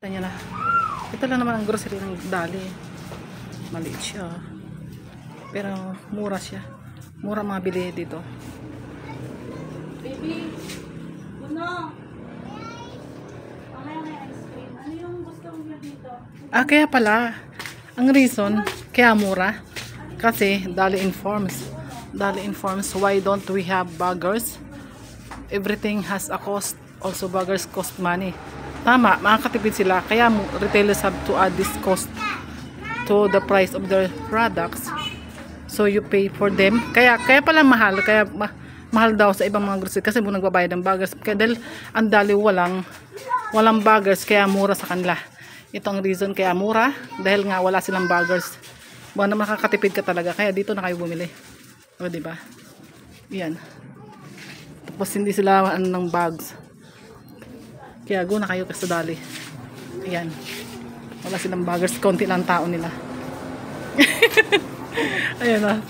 Niya na. Ito lang naman ang grocery ng Dali. Maliit siya. Pero mura siya. Mura mga bili dito. Baby, ano? Mamaya may ice cream. Ano yung gusto mo dito? Kaya pala. Ang reason, kaya mura. Kasi Dali informs. Dali informs why don't we have burgers? Everything has a cost. Also burgers cost money. Tama, makakatipid sila. Kaya retailers have to add this cost to the price of their products. So you pay for them. Kaya pala mahal. Kaya mahal daw sa ibang mga grocery kasi nagbabayad ng burgers. Kaya dahil ang Dali walang burgers, kaya mura sa kanila. Ito ang reason kaya mura. Dahil nga wala silang burgers. Buwan na makakatipid ka talaga. Kaya dito na kayo bumili. O diba? Yan. Tapos hindi sila ng bags. Kaya go na kayo sa Dali. Ayan. Wala silang burgers. Konti lang tao nila. Ayan na.